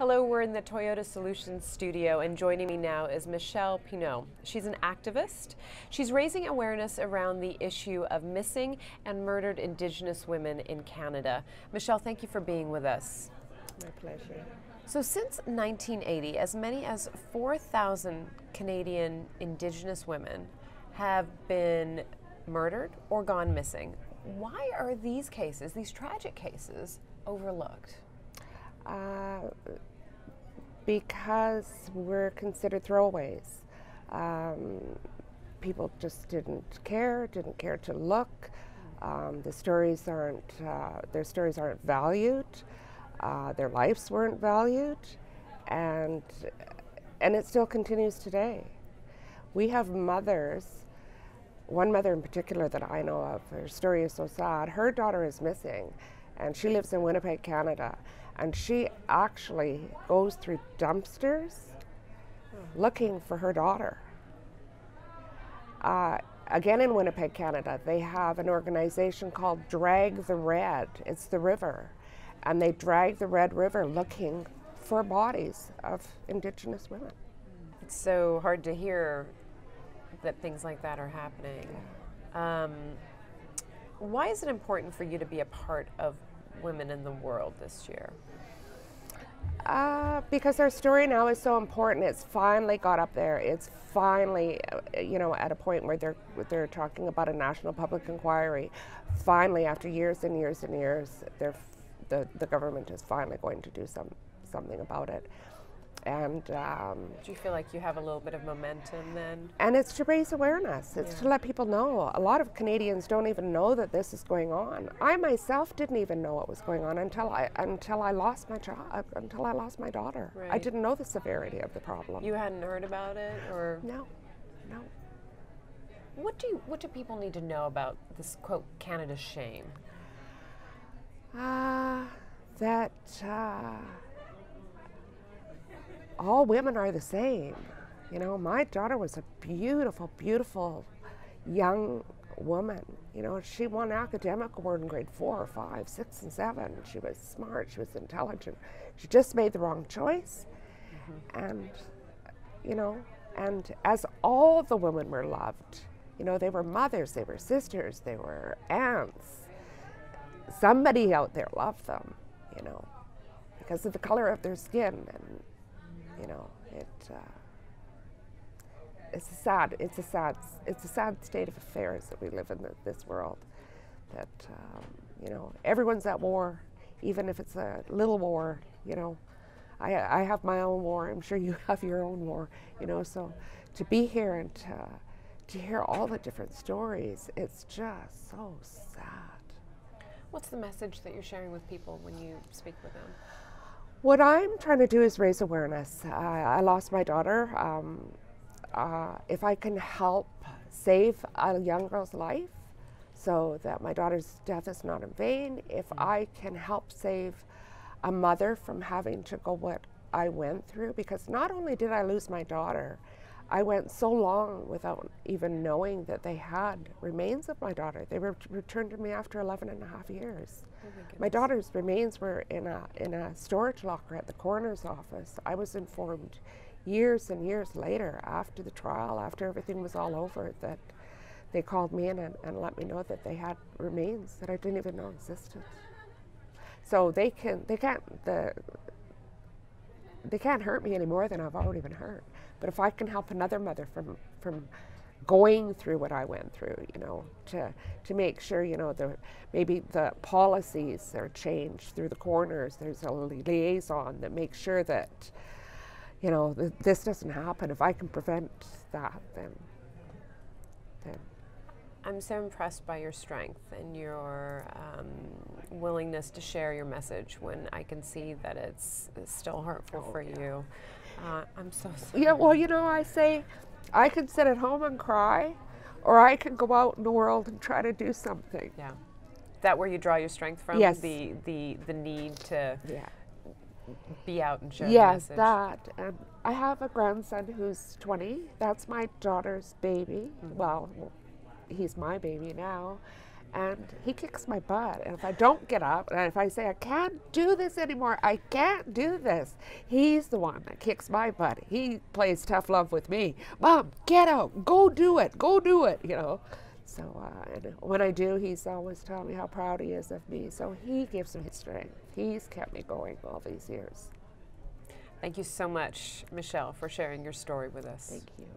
Hello, we're in the Toyota Solutions studio, and joining me now is Michele Pineault. She's an activist. She's raising awareness around the issue of missing and murdered Indigenous women in Canada. Michele, thank you for being with us. My pleasure. So since 1980, as many as 4,000 Canadian Indigenous women have been murdered or gone missing. Why are these cases, these tragic cases, overlooked? Because we're considered throwaways. People just didn't care to look. Their stories aren't valued. Their lives weren't valued, and it still continues today. We have mothers, one mother in particular that I know of, her story is so sad. Her daughter is missing, and she lives in Winnipeg, Canada, and she actually goes through dumpsters looking for her daughter. Again, in Winnipeg, Canada, they have an organization called Drag the Red. It's the river, and they drag the Red River looking for bodies of Indigenous women. It's so hard to hear that things like that are happening. Why is it important for you to be a part of Women in the World this year? Because our story now is so important. It's finally got up there. It's finally, at a point where they're talking about a national public inquiry. Finally, after years and years and years, the government is finally going to do something about it. And do you feel like you have a little bit of momentum then? And it's to raise awareness. It's to let people know. A lot of Canadians don't even know that this is going on. I myself didn't even know what was going on until I lost my child, until I lost my daughter. Right. I didn't know the severity of the problem. You hadn't heard about it, or no. What do people need to know about this, quote, Canada's shame? That all women are the same. My daughter was a beautiful, beautiful young woman. She won academic award in grade 4 or 5, 6, and 7. She was smart, she was intelligent. She just made the wrong choice. And as all the women were loved, they were mothers, they were sisters, they were aunts. Somebody out there loved them, because of the color of their skin, and it's a sad state of affairs that we live in this world. That everyone's at war, even if it's a little war. I have my own war. I'm sure you have your own war. So to be here and to hear all the different stories, it's just so sad. What's the message that you're sharing with people when you speak with them? What I'm trying to do is raise awareness. I lost my daughter. If I can help save a young girl's life so that my daughter's death is not in vain, if I can help save a mother from having to go what I went through, because not only did I lose my daughter, I went so long without even knowing that they had remains of my daughter. They were returned to me after 11 and a half years. Oh my daughter's remains were in a storage locker at the coroner's office. I was informed years and years later, after the trial, after everything was all over, that they called me in and let me know that they had remains that I didn't even know existed. So they can't hurt me any more than I've already been hurt. But if I can help another mother from going through what I went through, to make sure, maybe the policies are changed through the coroners. There's a liaison that makes sure that, this doesn't happen. If I can prevent that, then. I'm so impressed by your strength and your willingness to share your message when I can see that it's still hurtful for you. I'm so sorry. Yeah, well, I say I can sit at home and cry, or I can go out in the world and try to do something. Yeah. That where you draw your strength from? Yes. The need to be out and share the yes, message. that. And I have a grandson who's 20. That's my daughter's baby. Well, he's my baby now. And he kicks my butt. And if I don't get up, and if I say, I can't do this anymore, I can't do this, he's the one that kicks my butt. He plays tough love with me. Mom, get out, go do it, you know. So and when I do, he's always telling me how proud he is of me. So he gives me strength. He's kept me going all these years. Thank you so much, Michele, for sharing your story with us. Thank you.